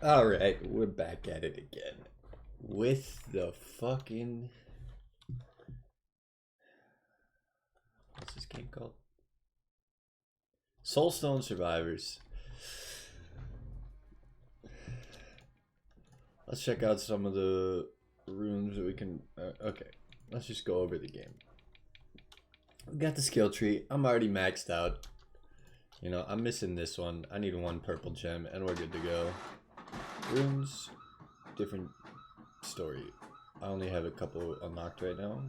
Alright, we're back at it again. With the fucking... What's this game called? Soulstone Survivors. Let's check out some of the runes that we can... okay, let's just go over the game. We got the skill tree. I'm already maxed out. You know, I'm missing this one. I need one purple gem and we're good to go. Runes, different story. I only have a couple unlocked right now.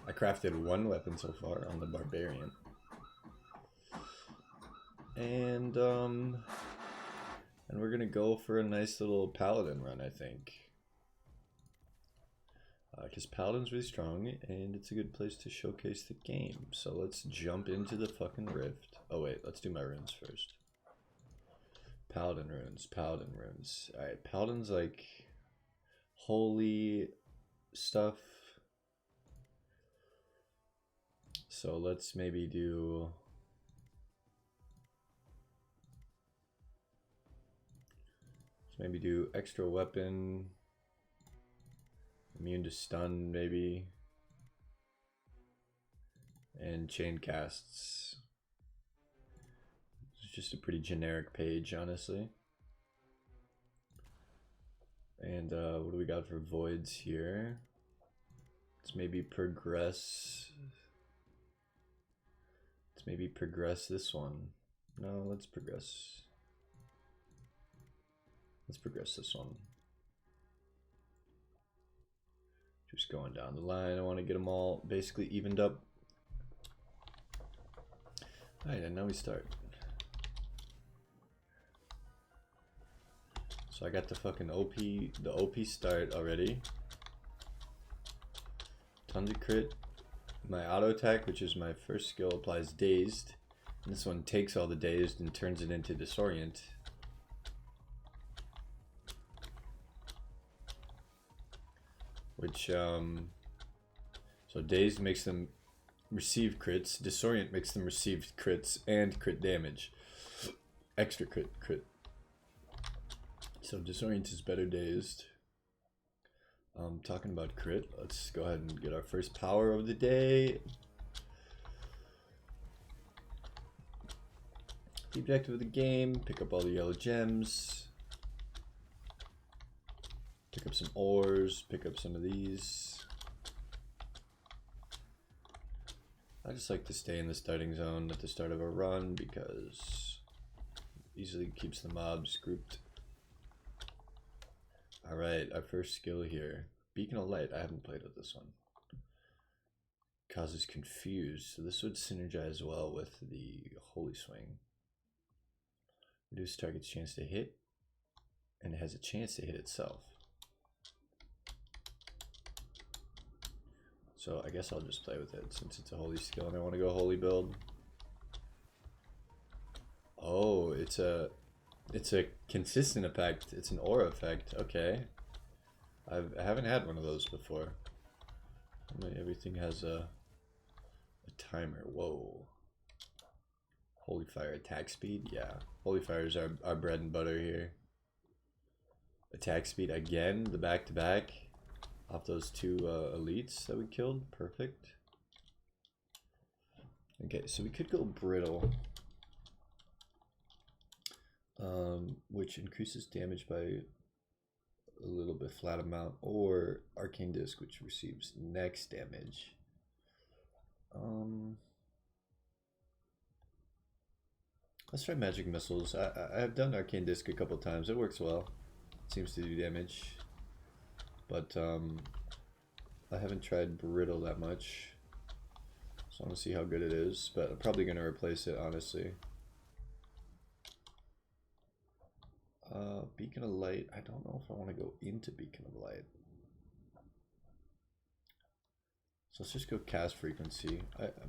I crafted one weapon so far on the barbarian. And we're gonna go for a nice little paladin run, I think. Because paladin's really strong and it's a good place to showcase the game. So let's jump into the fucking rift. Oh wait, let's do my runes first. Paladin runes, paladin runes. Alright, paladin's like holy stuff. So let's maybe do... extra weapon. Immune to stun, maybe. And chain casts. It's just a pretty generic page, honestly. And what do we got for voids here? Let's maybe progress. Let's maybe progress this one. No, let's progress. Let's progress this one. Just going down the line. I want to get them all basically evened up. Alright, and now we start. So I got the fucking OP start already. Tons of crit. My auto attack, which is my first skill, applies dazed. And this one takes all the dazed and turns it into disorient. Which, so dazed makes them receive crits, disorient makes them receive crits and crit damage. Extra crit. So disorient is better dazed. Talking about crit, let's go ahead and get our first power of the day. The objective of the game, pick up all the yellow gems. Pick up some ores, pick up some of these. I just like to stay in the starting zone at the start of a run because it easily keeps the mobs grouped. Alright, our first skill here. Beacon of Light, I haven't played with this one. Causes confused, so this would synergize well with the Holy Swing. Reduce target's chance to hit, and it has a chance to hit itself. So I guess I'll just play with it since it's a holy skill and I want to go holy build. Oh, it's a consistent effect. It's an aura effect. Okay. I haven't had one of those before. Everything has a timer. Whoa. Holy Fire attack speed? Yeah. Holy Fire is our bread and butter here. Attack speed again, the back-to-back. Off those two elites that we killed. Perfect. Okay, so we could go brittle. Which increases damage by a little bit flat amount. Or Arcane Disc, which receives next damage. Let's try Magic Missiles. I've done Arcane Disc a couple times. It works well. It seems to do damage. But I haven't tried Brittle that much, so I want to see how good it is, but I'm probably going to replace it, honestly. Beacon of Light, I don't know if I want to go into Beacon of Light. So let's just go Cast Frequency.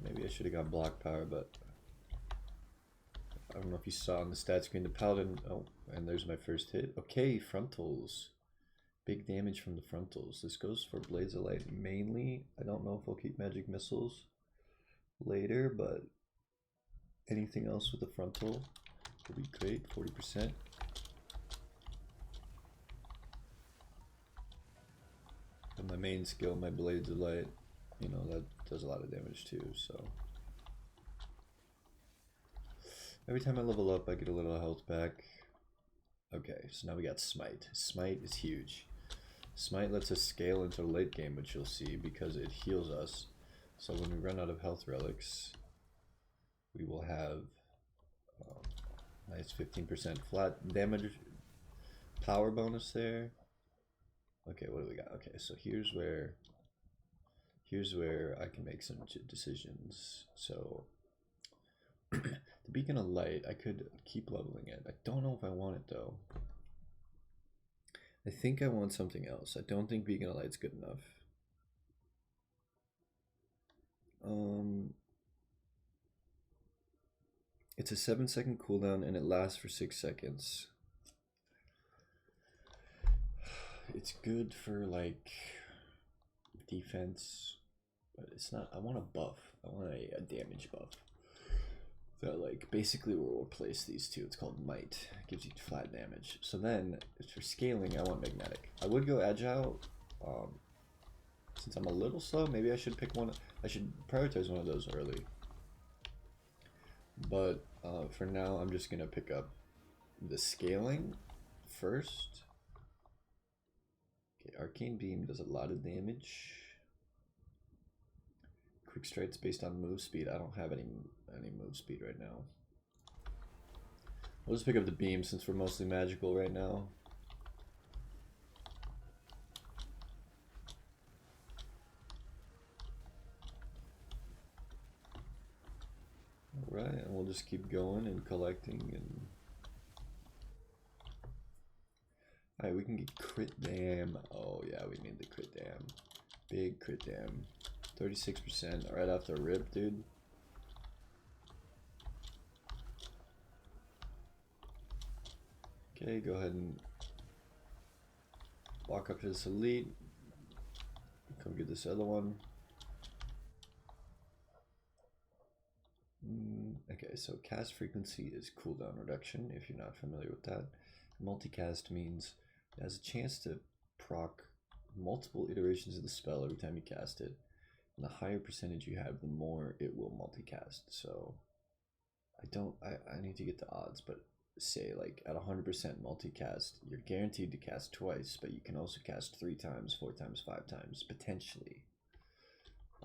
Maybe I should have got Block Power, but I don't know if you saw on the stat screen, the Paladin, oh, and there's my first hit. Okay, Frontals. Big damage from the frontals. This goes for Blades of Light mainly. I don't know if I'll keep Magic Missiles later, but anything else with the frontal will be great. 40%. And my main skill, my Blades of Light, you know, that does a lot of damage too, so. Every time I level up, I get a little health back. Okay, so now we got Smite. Smite is huge. Smite lets us scale into late game, which you'll see, because it heals us. So when we run out of health relics, we will have nice 15% flat damage power bonus there. Okay, what do we got? Okay, so here's where I can make some decisions. So the Beacon of Light, I could keep leveling it. I don't know if I want it though. I think I want something else. I don't think Beacon of Light's good enough. It's a 7-second cooldown and it lasts for 6 seconds. It's good for like defense, but it's not. I want a buff. I want a damage buff. That like basically will replace these two. It's called Might. It gives you flat damage. So then for scaling, I want magnetic. I would go agile. Since I'm a little slow, maybe I should pick one. I should prioritize one of those early. But for now, I'm just gonna pick up the scaling first. Okay, Arcane Beam does a lot of damage. Quick Strike's based on move speed. I don't have any move speed right now. We'll just pick up the beam since we're mostly magical right now. Alright, and we'll just keep going and collecting and... Alright, we can get crit dam. Oh yeah, we need the crit dam. Big crit dam. 36% right off the rip, dude. Okay, go ahead and walk up to this elite. Come get this other one. Okay, so cast frequency is cooldown reduction, if you're not familiar with that. Multicast means it has a chance to proc multiple iterations of the spell every time you cast it. And the higher percentage you have, the more it will multicast. So I need to get the odds, but say like at 100% multicast, you're guaranteed to cast twice, but you can also cast 3 times, 4 times, 5 times, potentially.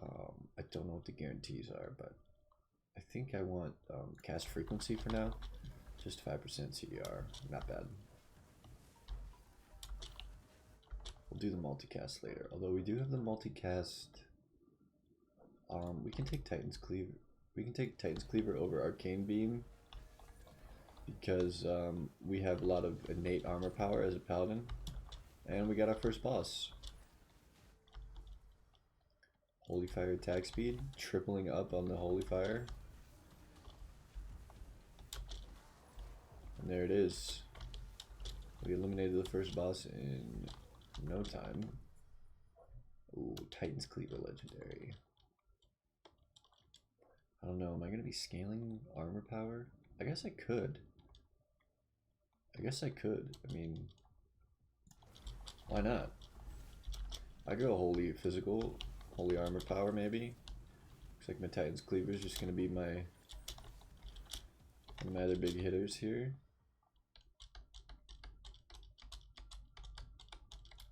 I don't know what the guarantees are, but I think I want cast frequency for now. Just 5% CDR, not bad. We'll do the multicast later. Although we do have the multicast, we can take Titan's Cleaver. We can take Titan's Cleaver over Arcane Beam because we have a lot of innate armor power as a paladin, and we got our first boss. Holy Fire attack speed, tripling up on the Holy Fire. And there it is. We eliminated the first boss in no time. Ooh, Titan's Cleaver legendary. I don't know, am I going to be scaling armor power? I guess I could. I mean, why not? I go holy physical, holy armor power maybe. Looks like my Titan's Cleaver is just going to be my other big hitters here.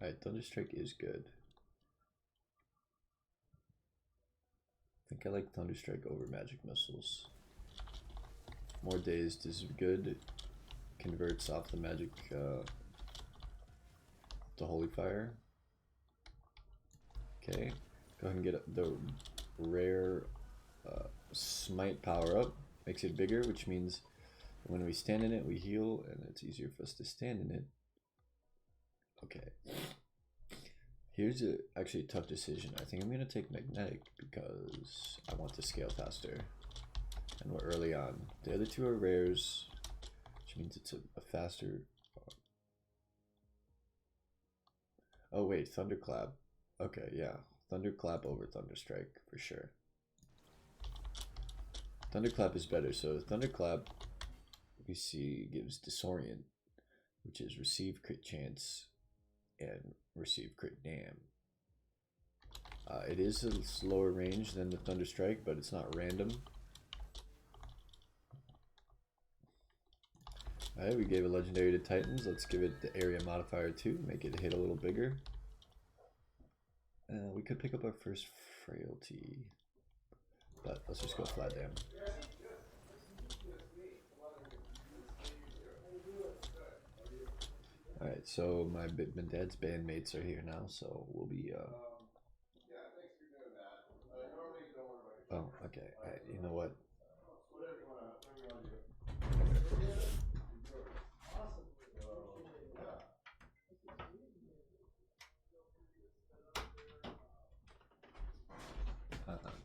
Alright, Thunderstrike is good. I think I like Thunderstrike over Magic Missiles. More Dazed is good. It converts off the magic, the Holy Fire. Okay, go ahead and get the rare Smite power up. Makes it bigger, which means when we stand in it, we heal, and it's easier for us to stand in it. Okay. Here's actually a tough decision. I think I'm going to take Magnetic because I want to scale faster. And we're early on. The other two are rares, which means it's a faster... Oh wait, Thunderclap. Okay, yeah. Thunderclap over Thunderstrike, for sure. Thunderclap is better, so Thunderclap we see gives disorient, which is receive crit chance and receive crit dam. It is a slower range than the Thunder Strike, but it's not random. Alright, we gave a legendary to Titans. Let's give it the area modifier too, make it hit a little bigger. We could pick up our first frailty, but let's just go flat dam. Alright, so my dad's bandmates are here now, so we'll be oh, okay. Alright, you know what?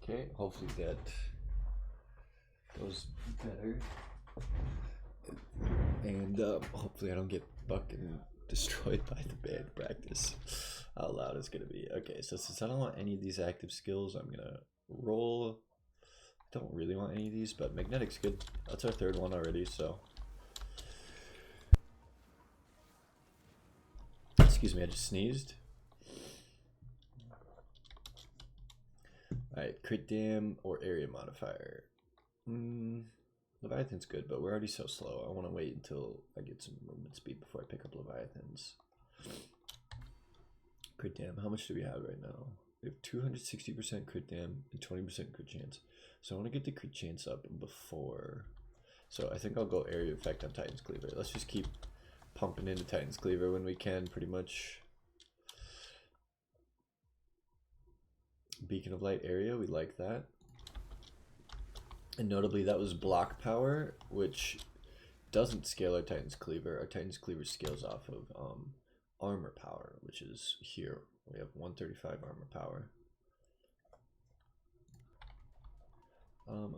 Okay, hopefully that goes better. And hopefully I don't get bucked and destroyed by the band practice. How loud it's gonna be. Okay, so since I don't want any of these active skills, I'm gonna roll. I don't really want any of these, but magnetic's good. That's our third one already, so. Excuse me, I just sneezed. Alright, crit dam or area modifier. Leviathan's good, but we're already so slow. I want to wait until I get some movement speed before I pick up Leviathans. Crit dam, how much do we have right now? We have 260% crit dam and 20% crit chance. So I want to get the crit chance up before. So I think I'll go area effect on Titan's Cleaver. Let's just keep pumping into Titan's Cleaver when we can, pretty much. Beacon of Light area, we like that. And notably, that was block power, which doesn't scale our Titan's Cleaver. Our Titan's Cleaver scales off of armor power, which is here. We have 135 armor power.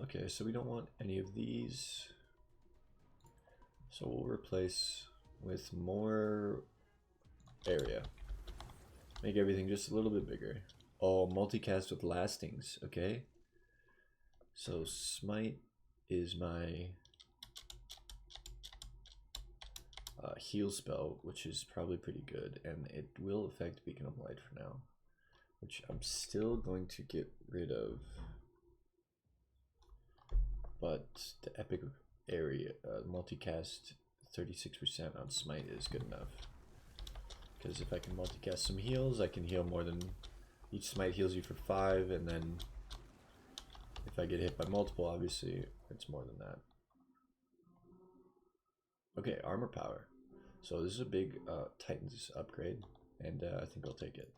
Okay, so we don't want any of these. So we'll replace with more area. Make everything just a little bit bigger. Oh, multicast with lastings, okay. So smite is my heal spell, which is probably pretty good, and it will affect Beacon of Light for now, which I'm still going to get rid of. But the epic area multicast 36% on smite is good enough, because if I can multicast some heals, I can heal more than each smite heals you for 5, and then if I get hit by multiple, obviously it's more than that. Okay, armor power. So this is a big Titans upgrade, and I think I'll take it.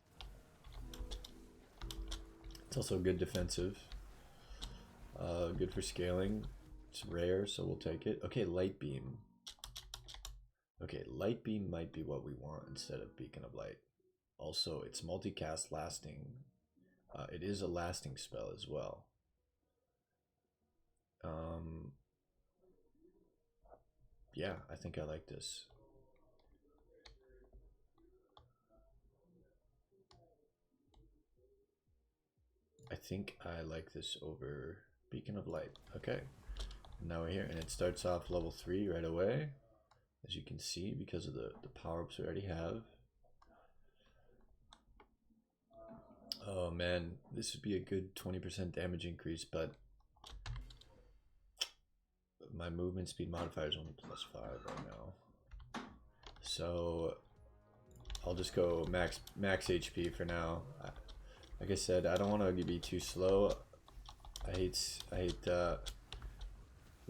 It's also good defensive, good for scaling. It's rare, so we'll take it. Okay, light beam. Okay, light beam might be what we want instead of Beacon of Light. Also, it's multicast lasting. It is a lasting spell as well. Yeah, I think I like this. I think I like this over Beacon of Light. Okay, now we're here, and it starts off level 3 right away, as you can see, because of the power-ups we already have. Oh man, this would be a good 20% damage increase, but my movement speed modifier is only +5 right now. So I'll just go max HP for now. Like I said, I don't want to be too slow. I hate the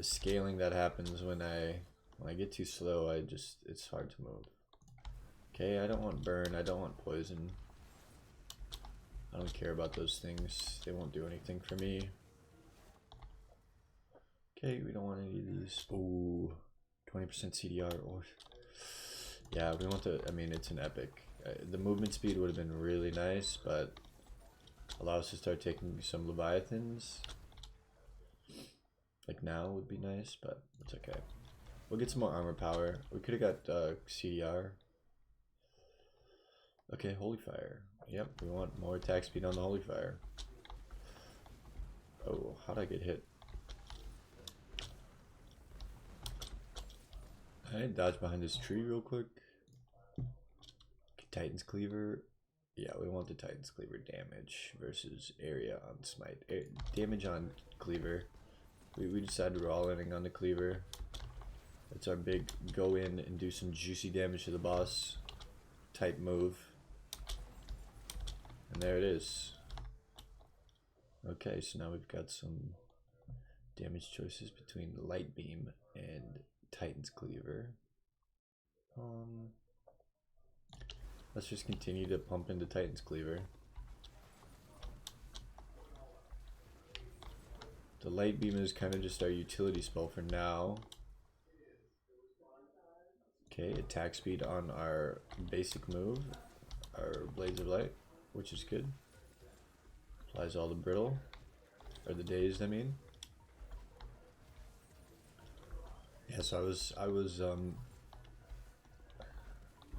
scaling that happens when I get too slow. It's hard to move. Okay, I don't want burn. I don't want poison. I don't care about those things. They won't do anything for me. Okay, we don't want any of these. Ooh, 20% CDR. Or yeah, we want the. I mean, it's an epic. The movement speed would have been really nice, but allow us to start taking some Leviathans. Like now would be nice, but it's okay. We'll get some more armor power. We could have got CDR. Okay, Holy Fire. Yep, we want more attack speed on the Holy Fire. Oh, how'd I get hit? I dodge behind this tree real quick. Titan's Cleaver. Yeah, we want the Titan's Cleaver damage versus area on Smite. Damage on Cleaver. We decided we're all in on the Cleaver. It's our big go in and do some juicy damage to the boss type move. And there it is. Okay, so now we've got some damage choices between the Light Beam and Titan's Cleaver. Let's just continue to pump into Titan's Cleaver. The Light Beam is kind of just our utility spell for now. Okay, attack speed on our basic move, our Blades of Light, which is good. Applies all the brittle, or the dazed, I mean. Yeah, so I was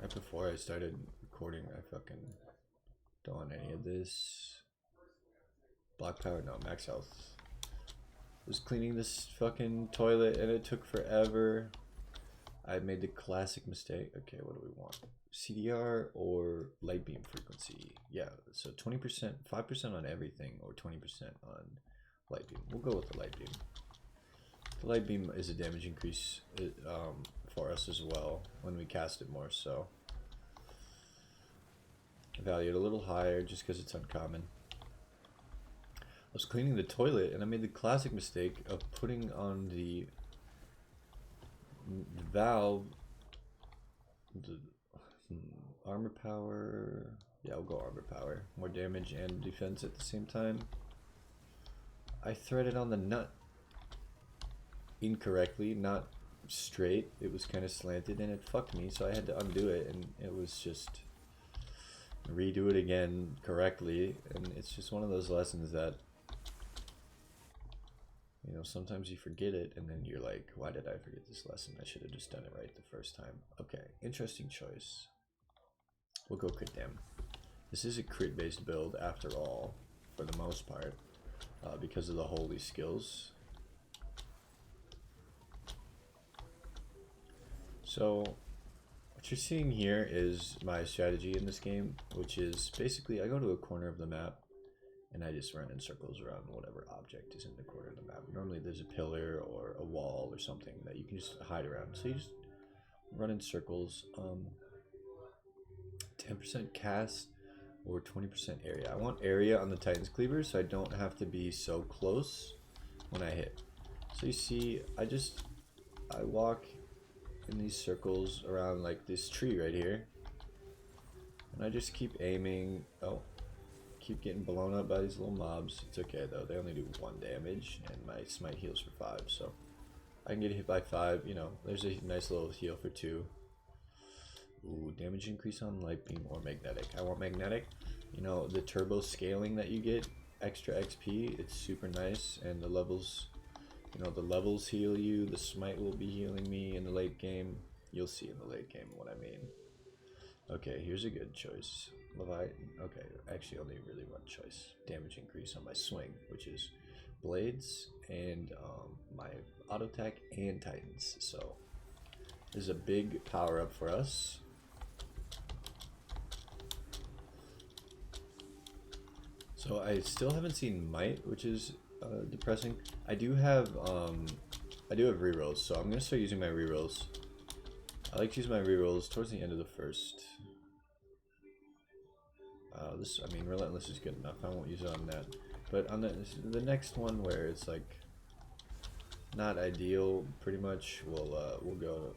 right before I started recording, I fucking don't want any of this. Block power, no, max health. Was cleaning this fucking toilet and it took forever. I made the classic mistake. Okay, what do we want? CDR or light beam frequency? Yeah, so 20%, 5% on everything, or 20% on light beam. We'll go with the light beam. The light beam is a damage increase for us as well when we cast it more, so I value it a little higher just because it's uncommon. I was cleaning the toilet and I made the classic mistake of putting on the valve, the armor power. Yeah, I'll go armor power. More damage and defense at the same time. I threaded on the nut incorrectly, not straight. It was kind of slanted and it fucked me, so I had to undo it, and it was just redo it again correctly. And it's just one of those lessons that, you know, sometimes you forget it and then you're like, why did I forget this lesson? I should have just done it right the first time. Okay, interesting choice. We'll go crit dam. This is a crit based build after all, for the most part, because of the holy skills. So what you're seeing here is my strategy in this game, which is basically I go to a corner of the map and I just run in circles around whatever object is in the corner of the map. Normally there's a pillar or a wall or something that you can just hide around. So you just run in circles. 10% cast or 20% area. I want area on the Titan's Cleaver so I don't have to be so close when I hit. So you see, I walk in these circles around like this tree right here. And I just keep aiming. Oh. Keep getting blown up by these little mobs. It's okay though, they only do 1 damage and my smite heals for 5, so I can get hit by 5, you know, there's a nice little heal for 2. Ooh, damage increase on light beam or magnetic. I want magnetic. You know, the turbo scaling that you get, extra XP, it's super nice, and the levels, you know, the levels heal you, the smite will be healing me in the late game. You'll see in the late game what I mean. Okay, here's a good choice. Leviathan. Okay, actually only really one choice. Damage increase on my swing, which is blades and my auto attack and titans. So this is a big power up for us. So I still haven't seen might, which is depressing. I do have rerolls, so I'm gonna start using my rerolls. I like to use my rerolls towards the end of the first. I mean, Relentless is good enough. I won't use it on that. But on the next one where it's like not ideal, pretty much, we'll go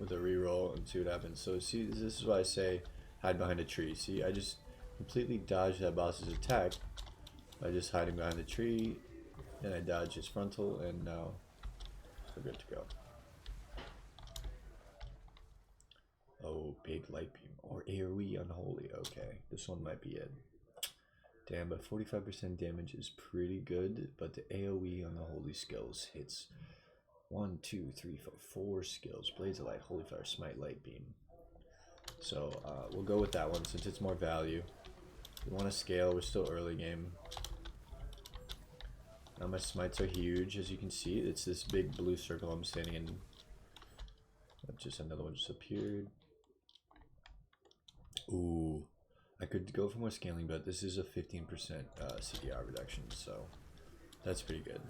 with a reroll and see what happens. So see, this is why I say hide behind a tree. See, I just completely dodged that boss's attack by just hiding behind the tree. Then I dodge his frontal, and now we're good to go. Oh, big light beam or AoE unholy. Okay, this one might be it. Damn, but 45% damage is pretty good. But the AoE on the holy skills hits 1, 2, 3, 4 skills: Blades of Light, Holy Fire, Smite, Light Beam. So we'll go with that one since it's more value. We want to scale. We're still early game. Now my smites are huge, as you can see. It's this big blue circle I'm standing in. Just another one just appeared. Ooh, I could go for more scaling, but this is a 15% CDR reduction, so that's pretty good.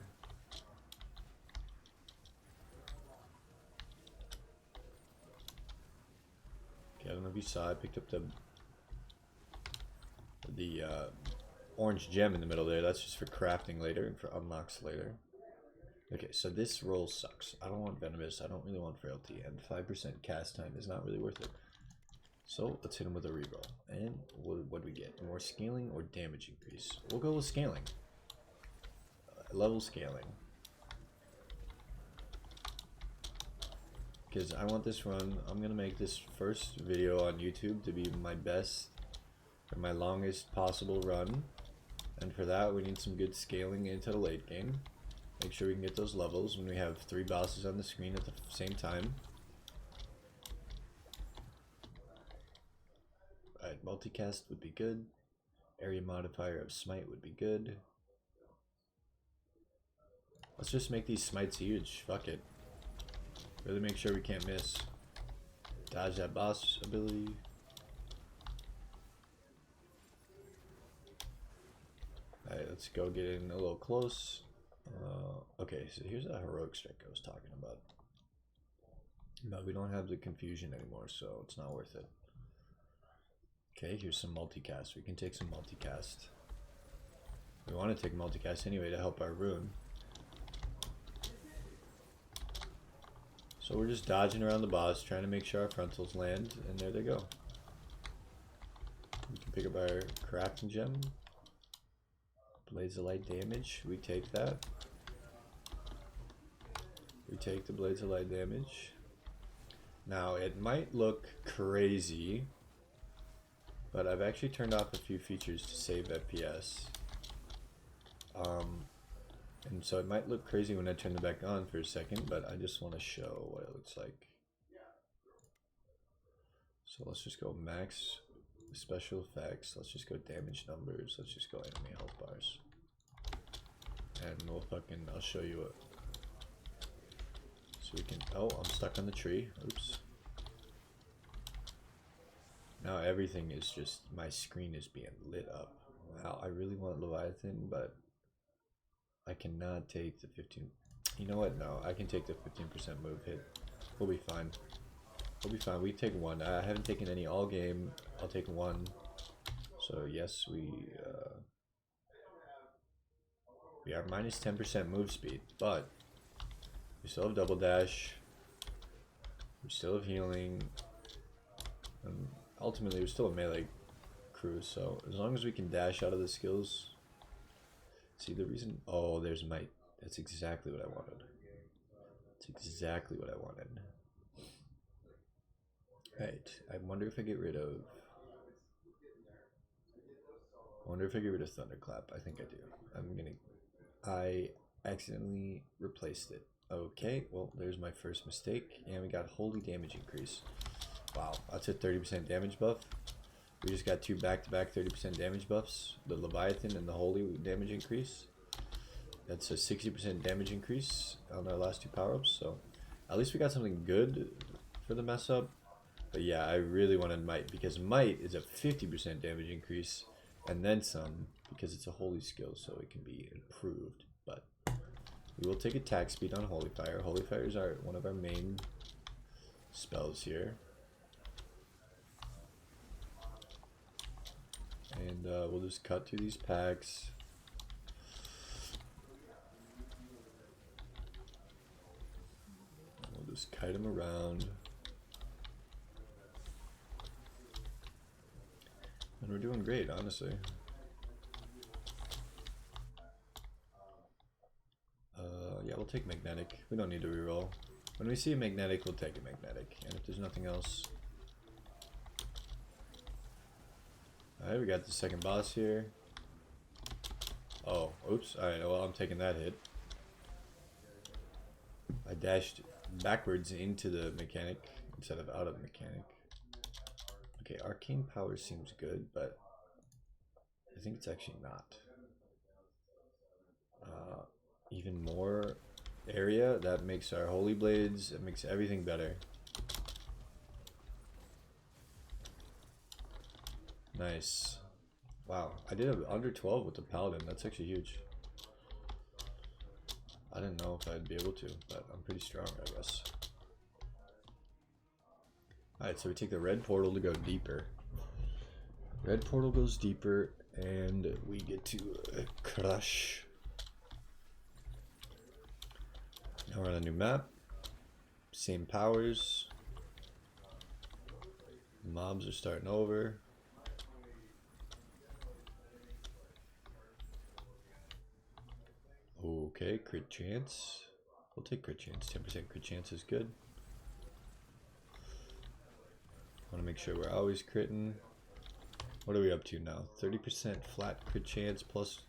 Okay, I don't know if you saw, I picked up the orange gem in the middle there. That's just for crafting later and for unlocks later. Okay, so this roll sucks. I don't want venomous, I don't really want frailty, and 5% cast time is not really worth it. So let's hit him with a reroll. And what do we get? More scaling or damage increase? We'll go with scaling. Level scaling. Because I want this run, I'm going to make this first video on YouTube to be my best, or my longest possible run. And for that we need some good scaling into the late game. Make sure we can get those levels when we have 3 bosses on the screen at the same time. Alright, multicast would be good. Area modifier of smite would be good. Let's just make these smites huge. Fuck it. Really make sure we can't miss. Dodge that boss ability. Alright, let's go get in a little close. Okay, so here's that heroic strike I was talking about. But we don't have the confusion anymore, so it's not worth it. Okay, here's some multicast. We can take some multicast. We want to take multicast anyway to help our rune. So we're just dodging around the boss, trying to make sure our frontals land, and there they go. We can pick up our crafting gem. Blades of light damage, we take that. We take the blades of light damage. Now it might look crazy, but I've actually turned off a few features to save FPS. And so it might look crazy when I turn it back on for a second, but I just want to show what it looks like. So let's just go max special effects. Let's just go damage numbers. Let's just go enemy health bars. And we'll I'll show you it. So we can, oh, I'm stuck on the tree. Oops. Now everything is just, my screen is being lit up. Wow, I really want Leviathan, but I cannot take the 15. You know what? No, I can take the 15% move hit. We'll be fine. We'll be fine. We take 1. I haven't taken any all game. I'll take 1. So yes, we are minus 10% move speed, but we still have double dash. We still have healing. And ultimately, we're still a melee crew. So as long as we can dash out of the skills. See the reason? Oh, there's might. That's exactly what I wanted. That's exactly what I wanted. Right. I wonder if I get rid of. Thunderclap. I think I do. I accidentally replaced it. Okay. Well, there's my first mistake, and we got holy damage increase. Wow, that's a 30% damage buff. We just got 2 back-to-back 30% damage buffs. The Leviathan and the Holy damage increase. That's a 60% damage increase on our last 2 power-ups. So at least we got something good for the mess up. But yeah, I really wanted Might, because Might is a 50% damage increase and then some, because it's a Holy skill, so it can be improved. But we will take attack speed on Holy Fire. Holy Fire is one of our main spells here. And we'll just cut through these packs. We'll just kite them around. And we're doing great, honestly. Yeah, we'll take magnetic. We don't need to reroll. When we see a magnetic, we'll take a magnetic. And if there's nothing else. Alright, we got the second boss here. Oh, oops. Alright, well, I'm taking that hit. I dashed backwards into the mechanic instead of out of the mechanic. Okay, arcane power seems good, but I think it's actually not. Even more area, that makes our holy blades, it makes everything better. Nice. Wow, I did under 12 with the paladin. That's actually huge. I didn't know if I'd be able to, but I'm pretty strong, I guess. Alright, so we take the red portal to go deeper. Red portal goes deeper, and we get to crush. Now we're on a new map. Same powers. Mobs are starting over. Okay, crit chance. We'll take crit chance. 10% crit chance is good. Want to make sure we're always critting. What are we up to now? 30% flat crit chance plus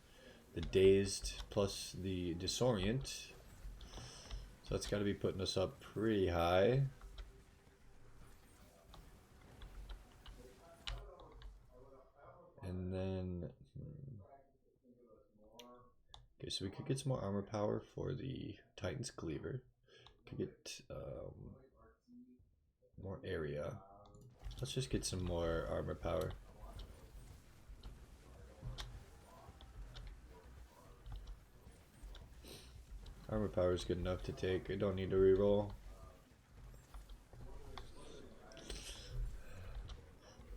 the dazed plus the disorient. So that's got to be putting us up pretty high. And then... Okay, so we could get some more armor power for the Titan's Cleaver. Could get more area. Let's just get some more armor power. Armor power is good enough to take. I don't need to reroll.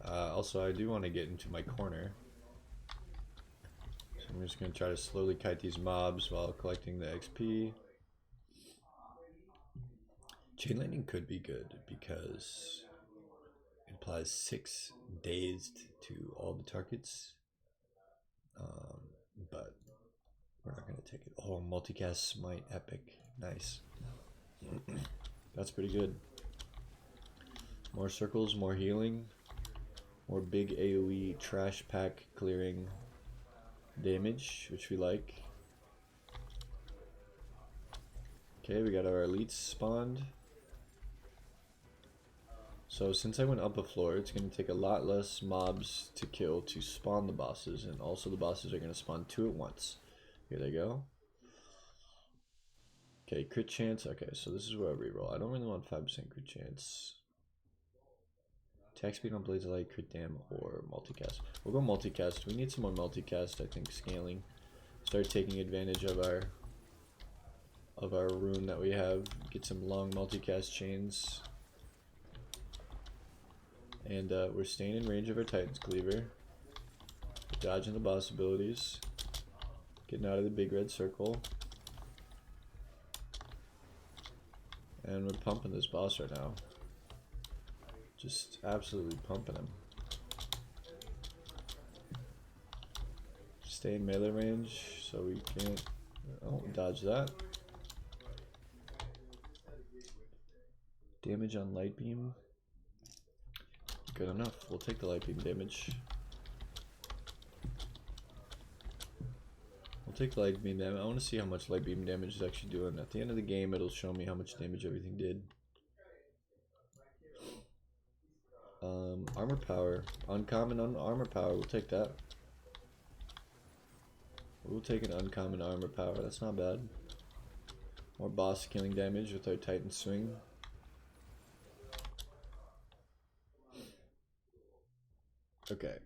Also, I do want to get into my corner. So I'm just going to try to slowly kite these mobs while collecting the XP. Chain lightning could be good because it applies 6 dazed to all the targets. But we're not going to take it. Oh, multicast smite epic. Nice. That's pretty good. More circles, more healing. More big AoE trash pack clearing damage, which we like. Okay, we got our elites spawned. So since I went up a floor, it's going to take a lot less mobs to kill to spawn the bosses, and also the bosses are going to spawn 2 at once. Here they go. Okay, crit chance. Okay, so this is where I reroll. I don't really want 5% crit chance. Attack speed on blades of light, crit dam, or multicast. We'll go multicast. We need some more multicast. I think scaling. Start taking advantage of our rune that we have. Get some long multicast chains. And we're staying in range of our Titan's Cleaver. Dodging the boss abilities. Getting out of the big red circle. And we're pumping this boss right now. Just absolutely pumping him. Stay in melee range so we can't... Oh, dodge that. Damage on light beam. Good enough. We'll take the light beam damage. We'll take the light beam damage. I want to see how much light beam damage is actually doing. At the end of the game, it'll show me how much damage everything did. Armor power. Uncommon armor power. We'll take that. We'll take an uncommon armor power. That's not bad. More boss killing damage with our Titan swing. Okay.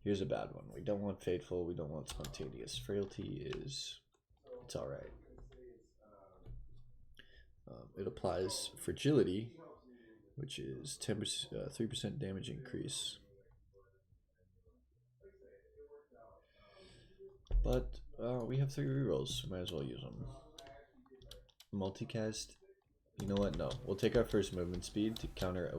Here's a bad one. We don't want Fateful. We don't want Spontaneous. Frailty is... It's alright. It applies Fragility, which is 3% damage increase. But we have 3 rerolls, so might as well use them. Multicast. You know what? No, we'll take our first movement speed to counteract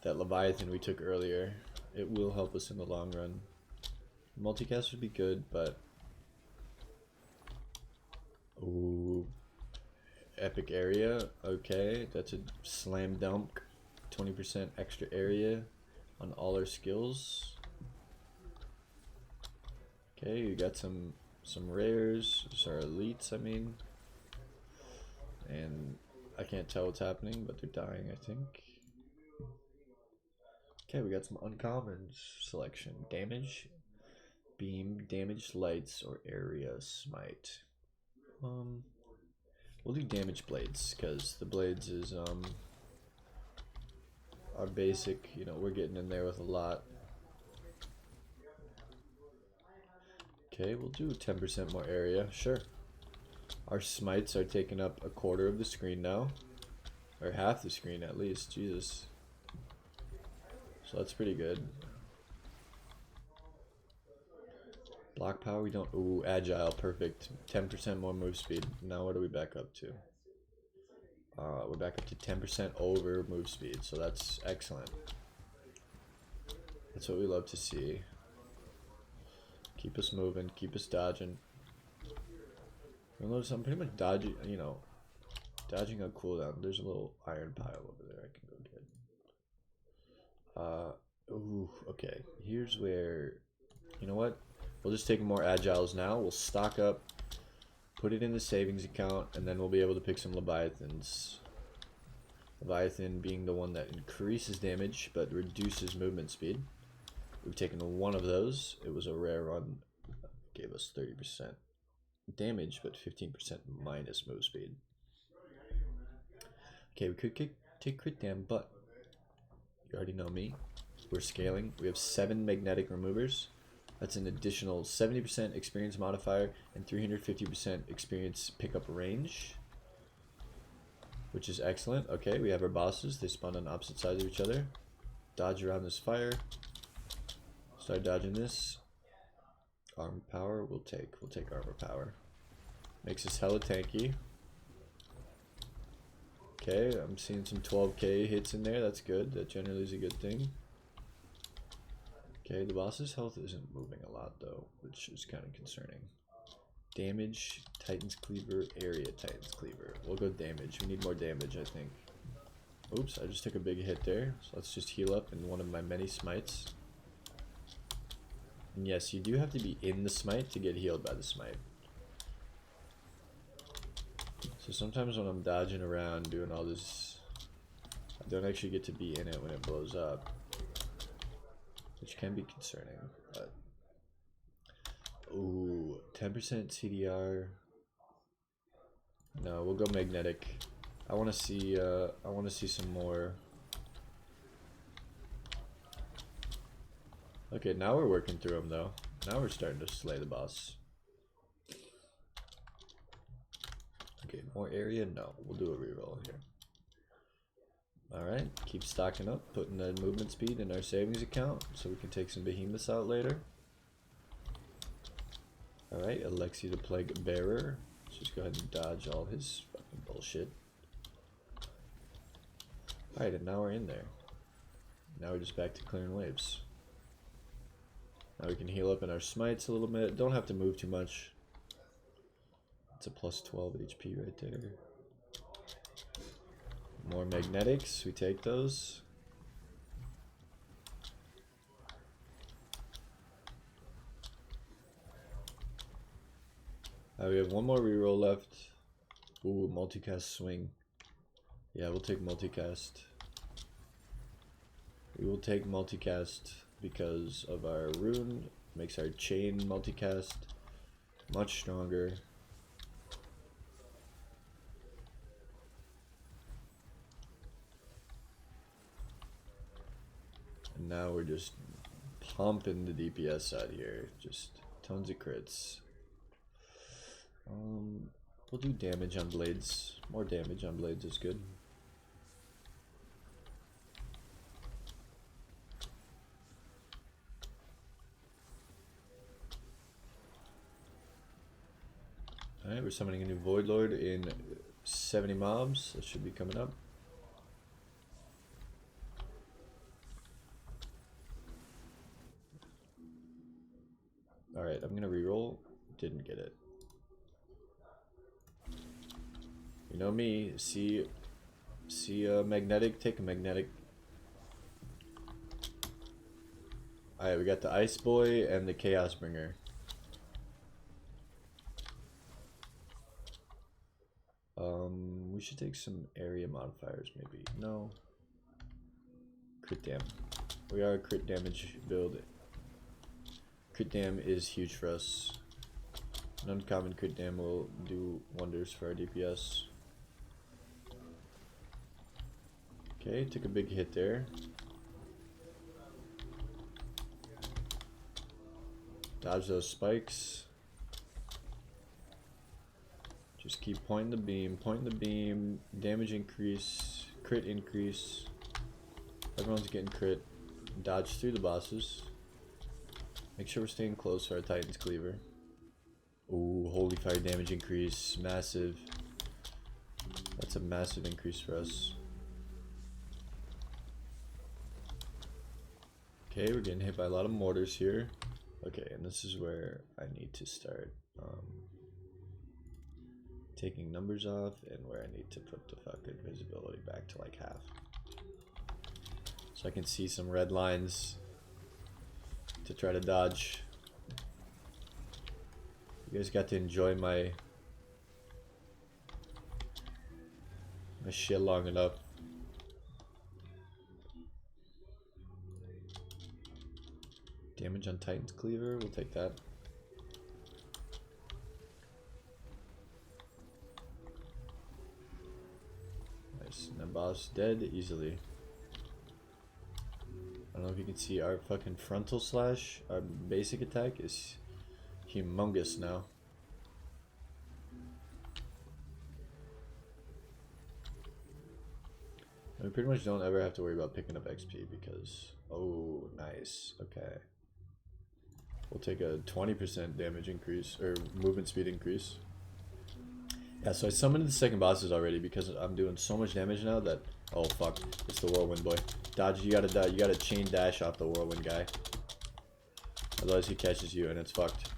that Leviathan we took earlier. It will help us in the long run. Multicast would be good, but ooh, epic area. Okay, that's a slam dunk. 20% extra area on all our skills. Okay, you got some rares. These are elites, I mean. And I can't tell what's happening, but they're dying, I think. Okay, we got some uncommon selection. Damage, beam, damage lights, or area smite. We'll do damage blades, because the blades is our basic, you know, we're getting in there with a lot. Okay, we'll do 10% more area, sure. Our smites are taking up a quarter of the screen now. Or half the screen at least, Jesus. So that's pretty good. Block power, we don't, ooh, agile, perfect. 10% more move speed. Now what are we back up to? We're back up to 10% over move speed, so that's excellent. That's what we love to see. Keep us moving, keep us dodging. You'll notice I'm pretty much dodging, you know, dodging on cooldown. There's a little iron pile over there I can go get. Ooh, okay. Here's where, you know what? We'll just take more agiles now. We'll stock up, put it in the savings account, and then we'll be able to pick some Leviathans. Leviathan being the one that increases damage but reduces movement speed. We've taken one of those. It was a rare run. Gave us 30% damage but 15% minus move speed. Okay, we could take crit damage, but you already know me. We're scaling. We have 7 magnetic removers. That's an additional 70% experience modifier and 350% experience pickup range, which is excellent. Okay, we have our bosses. They spawn on opposite sides of each other. Dodge around this fire. Start dodging this. Armor power, we'll take armor power. Makes us hella tanky. Okay, I'm seeing some 12k hits in there. That's good. That generally is a good thing. Okay, the boss's health isn't moving a lot though, which is kind of concerning. Damage, Titan's Cleaver, area Titan's Cleaver. We'll go damage. We need more damage, I think. Oops, I just took a big hit there. So let's just heal up in one of my many smites. And yes, you do have to be in the smite to get healed by the smite. So sometimes when I'm dodging around doing all this, I don't actually get to be in it when it blows up, which can be concerning. But ooh, 10% CDR. No, we'll go magnetic. I want to see some more. Okay, now we're working through them though. Now we're starting to slay the boss. Okay, more area? No, we'll do a reroll here. Alright, keep stocking up, putting the movement speed in our savings account so we can take some behemoths out later. Alright, Alexi the Plague Bearer. Let's just go ahead and dodge all his fucking bullshit. Alright, and now we're in there. Now we're just back to clearing waves. Now we can heal up in our smites a little bit. Don't have to move too much. It's a plus 12 HP right there. More magnetics. We take those. We have one more reroll left. Ooh, multicast swing. Yeah, we'll take multicast. We will take multicast because of our rune. Makes our chain multicast much stronger. And now we're just pumping the DPS out here. Just tons of crits. We'll do damage on blades. More damage on blades is good. Alright, we're summoning a new Void Lord in 70 mobs. That should be coming up. Alright, I'm gonna reroll. Didn't get it. You know me, see a magnetic, take a magnetic. Alright, we got the Ice Boy and the Chaos Bringer. We should take some area modifiers maybe. No. Crit dam. We are a crit damage build. Crit dam is huge for us. An uncommon crit dam will do wonders for our DPS. Okay, took a big hit there. Dodge those spikes. Just keep pointing the beam, damage increase, crit increase. Everyone's getting crit. Dodge through the bosses. Make sure we're staying close for our Titan's Cleaver. Ooh, holy fire damage increase, massive. That's a massive increase for us. Okay, we're getting hit by a lot of mortars here. Okay, and this is where I need to start taking numbers off, and where I need to put the fucking visibility back to like half. So I can see some red lines to try to dodge. You guys got to enjoy my shit long enough. Damage on Titan's Cleaver, we'll take that. Nice, and that boss dead easily. I don't know if you can see our fucking frontal slash, our basic attack is humongous now. And we pretty much don't ever have to worry about picking up XP because, oh, nice, okay. We'll take a 20% damage increase, or movement speed increase. Yeah, so I summoned the second bosses already because I'm doing so much damage now that, oh fuck, it's the whirlwind boy. Dodge, you gotta chain dash off the whirlwind guy. Otherwise he catches you and it's fucked.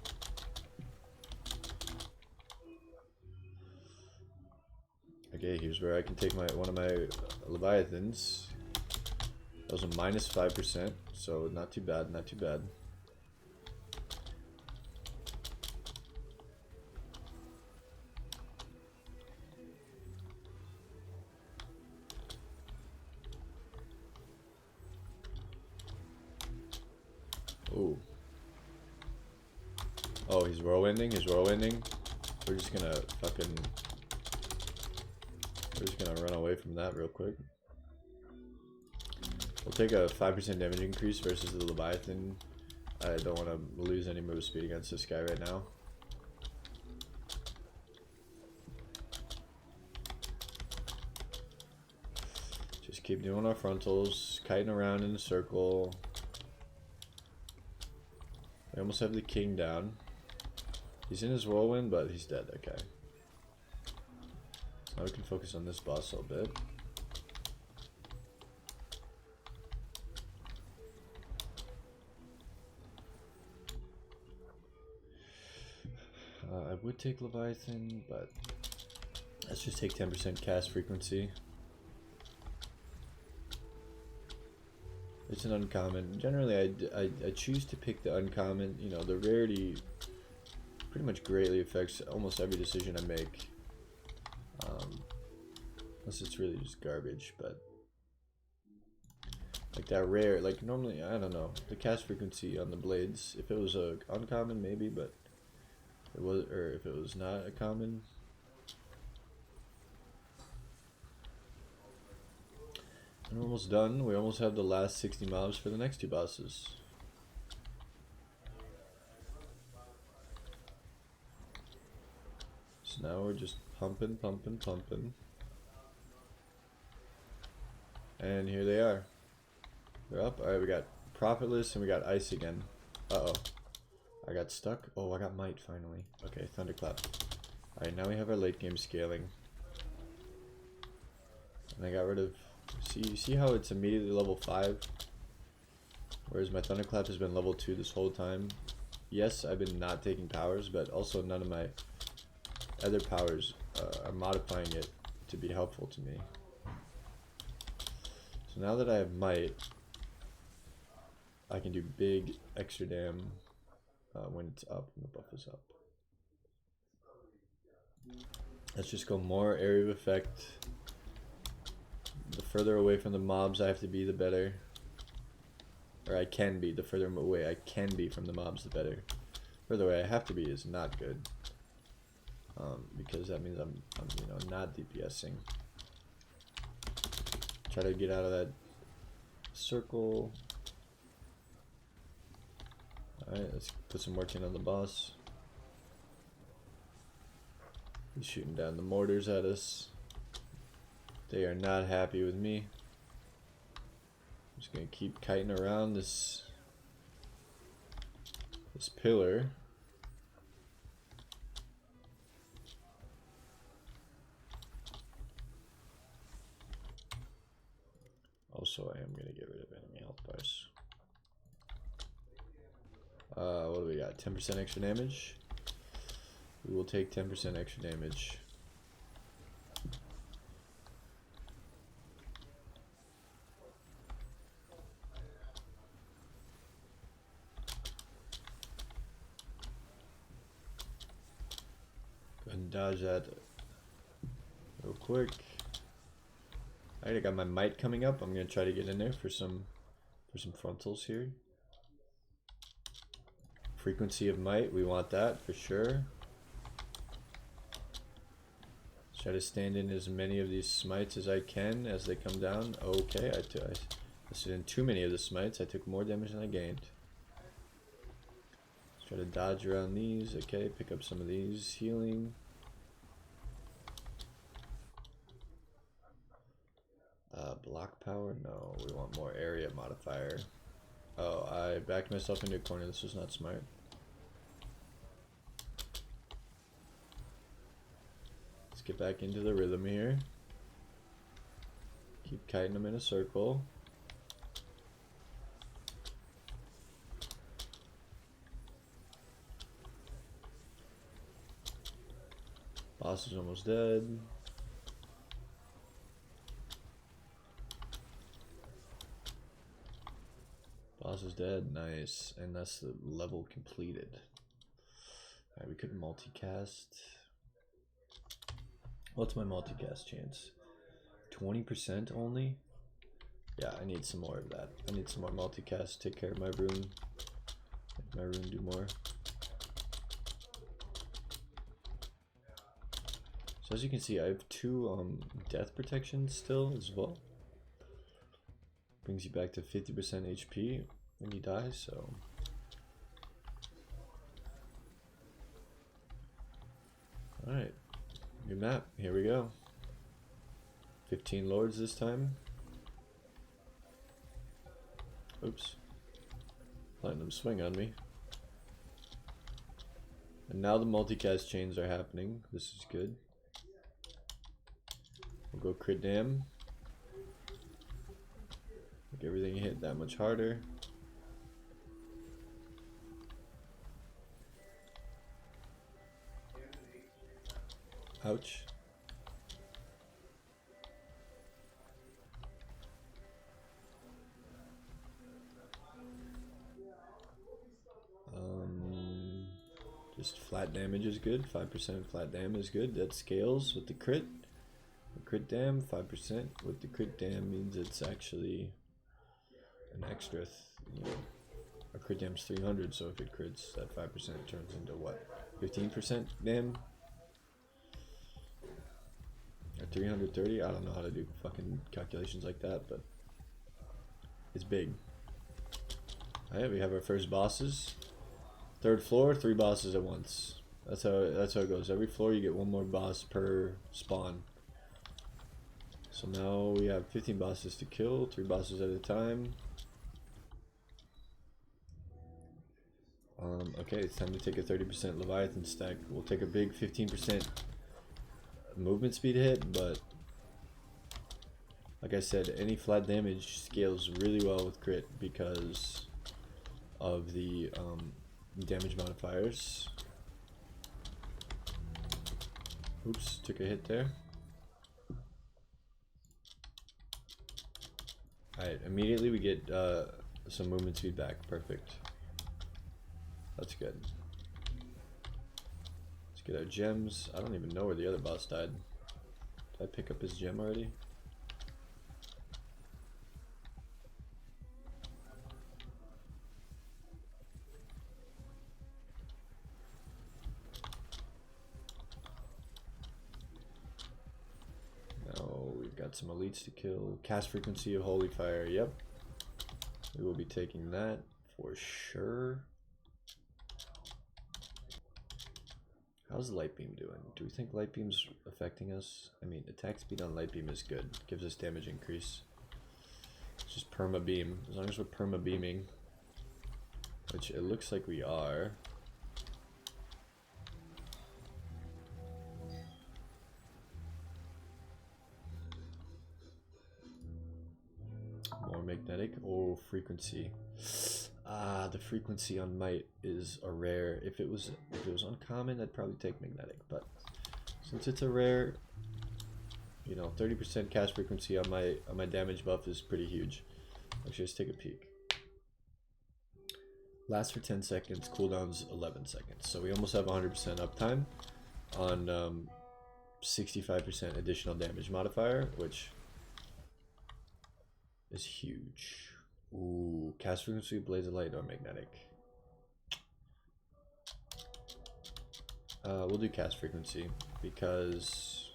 Okay, here's where I can take one of my Leviathans. That was a minus 5%, so not too bad, not too bad. Ooh. Oh, he's whirlwinding, We're just gonna run away from that real quick. We'll take a 5% damage increase versus the Leviathan. I don't want to lose any move speed against this guy right now. Just keep doing our frontals, kiting around in a circle. We almost have the king down. He's in his whirlwind, but he's dead. Okay. So now we can focus on this boss a little bit. I would take Leviathan, but let's just take 10% cast frequency. It's an uncommon. Generally, I choose to pick the uncommon. You know, the rarity pretty much greatly affects almost every decision I make. Unless it's really just garbage, but like that rare, like normally, I don't know, the cast frequency on the blades, if it was a uncommon maybe, but it was, or if it was not a common. And we're almost done. We almost have the last 60 mobs for the next two bosses. So now we're just pumping. And here they are. They're up. Alright, we got Profitless and we got Ice again. Uh-oh. I got stuck. Oh, I got Might finally. Okay, Thunderclap. Alright, now we have our late game scaling. And I got rid of... See how it's immediately level 5? Whereas my Thunderclap has been level 2 this whole time. Yes, I've been not taking powers, but also none of my other powers are modifying it to be helpful to me. So now that I have Might, I can do big extra dam when it's up, when the buff is up. Let's just go more area of effect. The further away from the mobs I have to be, the better. Or I can be. The further away I can be from the mobs, the better. Further away I have to be is not good. Because that means I'm you know, not DPSing. Try to get out of that circle. Alright, let's put some work in on the boss. He's shooting down the mortars at us. They are not happy with me. I'm just gonna keep kiting around this pillar. Also, I am gonna get rid of enemy health bars. What do we got? 10% extra damage. We will take 10% extra damage. Go ahead and dodge that real quick. Alright, I got my might coming up. I'm gonna try to get in there for some frontals here. Frequency of might, we want that for sure. Try to stand in as many of these smites as I can as they come down. Okay, I stood in too many of the smites. I took more damage than I gained. Let's try to dodge around these. Okay, pick up some of these. Healing. Block power? No, we want more area modifier. Oh, I backed myself into a corner. This was not smart. Let's get back into the rhythm here. Keep kiting them in a circle. Boss is almost dead. Boss is dead, nice, and that's the level completed. Alright, we couldn't multicast. What's my multicast chance? 20% only? Yeah, I need some more of that. I need some more multicast to take care of my rune. Make my rune do more. So as you can see, I have 2 death protections still as well. Brings you back to 50% HP when you die, so. Alright, new map, here we go. 15 lords this time. Oops. Letting them swing on me. And now the multicast chains are happening. This is good. We'll go crit dam. Make everything hit that much harder. Ouch. Just flat damage is good. 5% flat dam is good. That scales with the crit. The crit dam, 5% with the crit dam means it's actually an extra, a crit dam's 300, so if it crits, that 5% turns into what? 15% dam? Or 330? I don't know how to do fucking calculations like that, but it's big. Alright, we have our first bosses. 3rd floor, 3 bosses at once. That's how it goes. Every floor you get 1 more boss per spawn. So now we have 15 bosses to kill, 3 bosses at a time. Okay, it's time to take a 30% Leviathan stack. We'll take a big 15% movement speed hit, but like I said, any flat damage scales really well with crit because of the damage modifiers. Oops, took a hit there. Alright, immediately we get some movement speed back. Perfect. That's good. Let's get our gems. I don't even know where the other boss died. Did I pick up his gem already? Got some elites to kill. Cast frequency of holy fire. Yep. We will be taking that for sure. How's light beam doing? Do we think light beam's affecting us? I mean, attack speed on light beam is good. Gives us damage increase. It's just perma beam. As long as we're perma beaming, which it looks like we are. More magnetic. Oh, frequency. Ah, the frequency on might is a rare. If it was uncommon, I'd probably take magnetic. But since it's a rare, you know, 30% cast frequency on my damage buff is pretty huge. Actually, let's take a peek. Lasts for 10 seconds. Cooldown's 11 seconds. So we almost have 100% uptime on 65% additional damage modifier, which is huge. Ooh, cast frequency, blaze of light, or magnetic. We'll do cast frequency because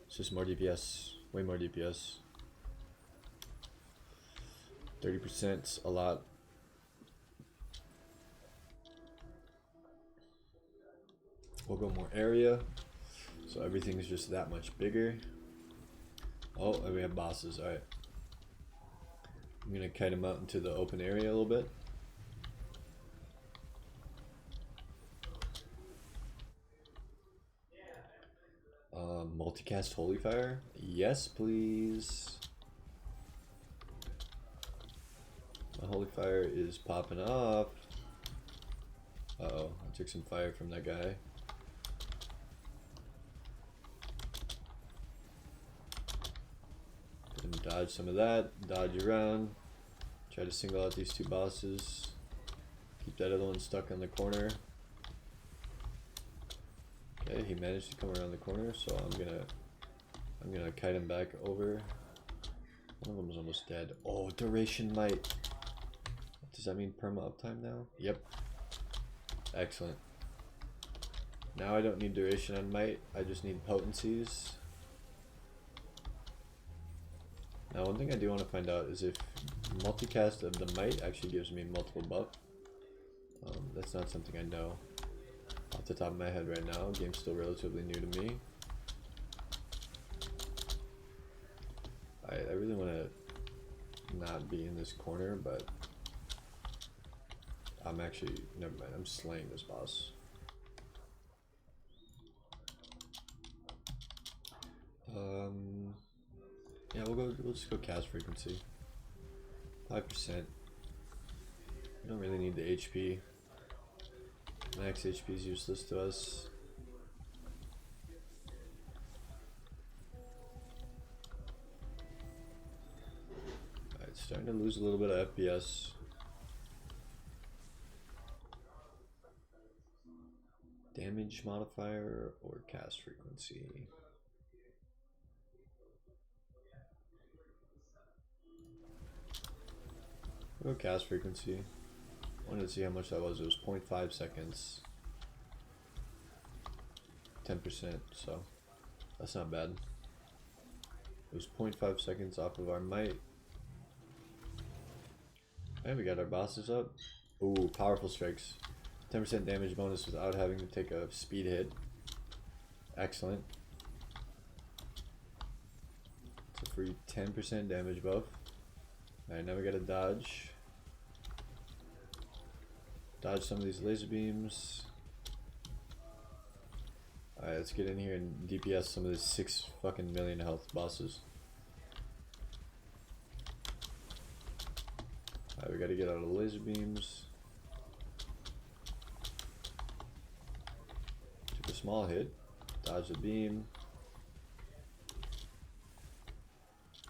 it's just more DPS, way more DPS. 30%'s a lot. We'll go more area, so everything's just that much bigger. Oh, and we have bosses. All right. I'm gonna kite him out into the open area a little bit. Multicast Holy Fire? Yes, please. My Holy Fire is popping off. Uh-oh, I took some fire from that guy. And dodge some of that, dodge around, try to single out these two bosses, keep that other one stuck on the corner. Okay, he managed to come around the corner, so I'm gonna kite him back over. One of them is almost dead. Oh, duration light. Does that mean perma uptime now? Yep. Excellent. Now I don't need duration on might, I just need potencies. Now one thing I do want to find out is if multicast of the might actually gives me multiple buff. That's not something I know off the top of my head right now. Game's still relatively new to me. I really want to not be in this corner, but I'm actually, never mind, I'm slaying this boss. Yeah, we'll just go cast frequency. 5%. We don't really need the HP. Max HP is useless to us. Alright, starting to lose a little bit of FPS. Damage modifier or cast frequency? We'll go cast frequency. I wanted to see how much that was. It was 0.5 seconds. 10%, so that's not bad. It was 0.5 seconds off of our might. And we got our bosses up. Ooh, powerful strikes. 10% damage bonus without having to take a speed hit. Excellent. It's a free 10% damage buff. Alright, now we gotta dodge. Dodge some of these laser beams. Alright, let's get in here and DPS some of these 6 fucking million health bosses. Alright, we gotta get out of the laser beams. Took a small hit. Dodge the beam.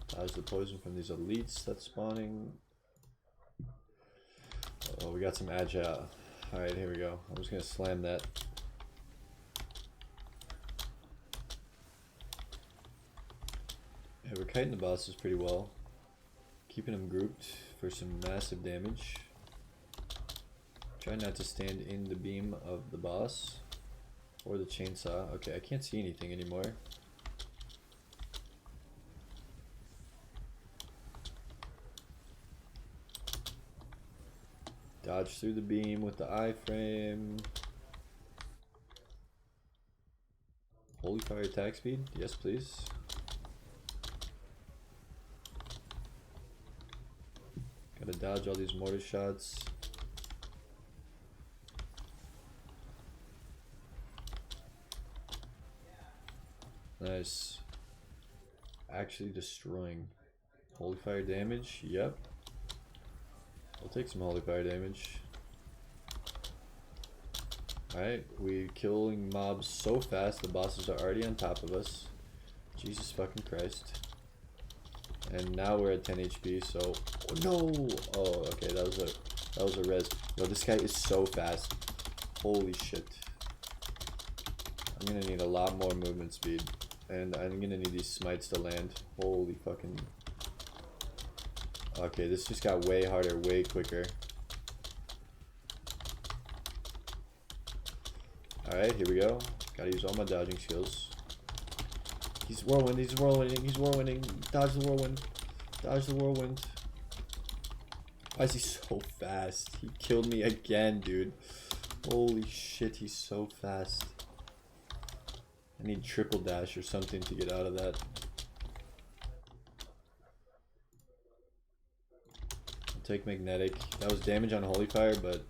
Dodge the poison from these elites that's spawning. Oh, we got some agile. Alright, here we go. I'm just gonna slam that. Yeah, we're kiting the bosses pretty well. Keeping them grouped for some massive damage. Try not to stand in the beam of the boss. Or the chainsaw. Okay, I can't see anything anymore. Dodge through the beam with the iframe. Holy fire attack speed? Yes, please. Gotta dodge all these mortar shots. Nice. Actually destroying. Holy fire damage? Yep. I'll take some holy fire damage. Alright, we're killing mobs so fast the bosses are already on top of us. Jesus fucking Christ. And now we're at 10 HP, so oh, no! Oh, okay, that was a res. Yo, this guy is so fast. Holy shit. I'm gonna need a lot more movement speed. And I'm gonna need these smites to land. Holy fucking... Okay, this just got way harder, way quicker. Alright, here we go. Gotta use all my dodging skills. He's whirlwind, he's whirlwinding, he's whirlwinding. Dodge the whirlwind. Dodge the whirlwind. Why is he so fast? He killed me again, dude. Holy shit, he's so fast. I need triple dash or something to get out of that. I'll take magnetic. That was damage on holy fire, but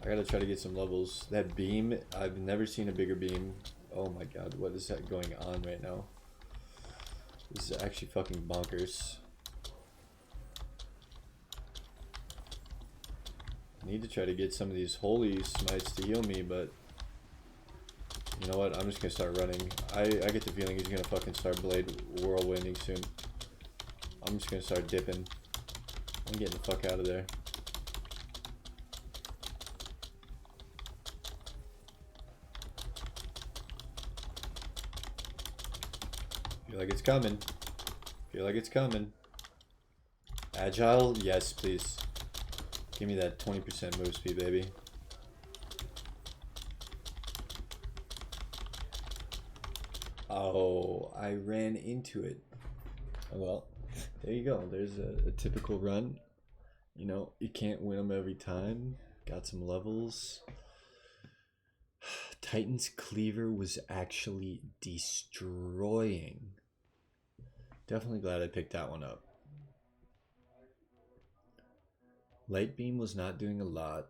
I gotta try to get some levels. That beam, I've never seen a bigger beam. Oh my god, what is that going on right now? This is actually fucking bonkers. I need to try to get some of these holy smites to heal me, but you know what? I'm just gonna start running. I get the feeling he's gonna fucking start blade whirlwinding soon. I'm just gonna start dipping. I'm getting the fuck out of there. Feel like it's coming. Feel like it's coming. Agile? Yes, please. Give me that 20% move speed, baby. Oh, I ran into it. Oh, well, there you go. There's a typical run. You know, you can't win them every time. Got some levels. Titan's Cleaver was actually destroying. Definitely glad I picked that one up. Light Beam was not doing a lot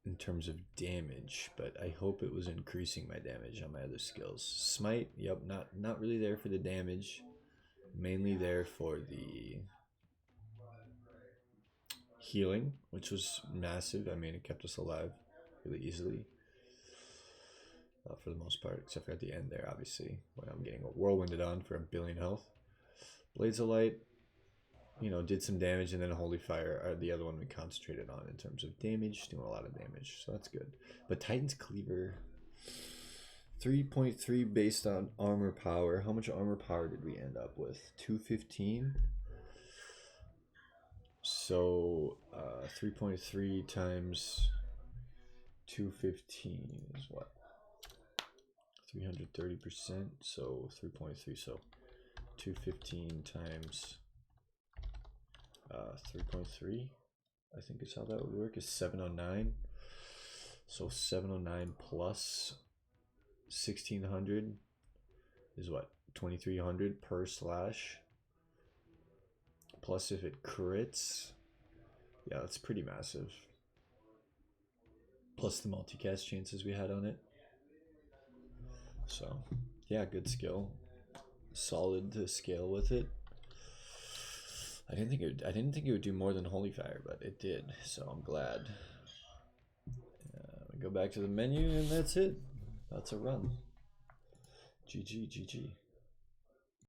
in terms of damage, but I hope it was increasing my damage on my other skills. Smite, yep, not really there for the damage. Mainly there for the healing, which was massive. I mean, it kept us alive really easily. For the most part, except for at the end there, obviously, when I'm getting whirlwinded on for 1 billion health. Blades of Light, you know, did some damage, and then Holy Fire are the other one we concentrated on in terms of damage, doing a lot of damage, so that's good. But Titan's Cleaver, 3.3 based on armor power. How much armor power did we end up with? 215. So 3.3 times 215 is what? 330%, so 3.3, so 215 times 3.3, I think is how that would work, is 709. So 709 plus 1600 is what? 2300 per slash. Plus if it crits, yeah, that's pretty massive. Plus the multicast chances we had on it. So yeah, good skill. Solid to scale with it. I didn't think it would do more than Holy Fire, but it did, so I'm glad. We go back to the menu and that's it. That's a run. GG, GG.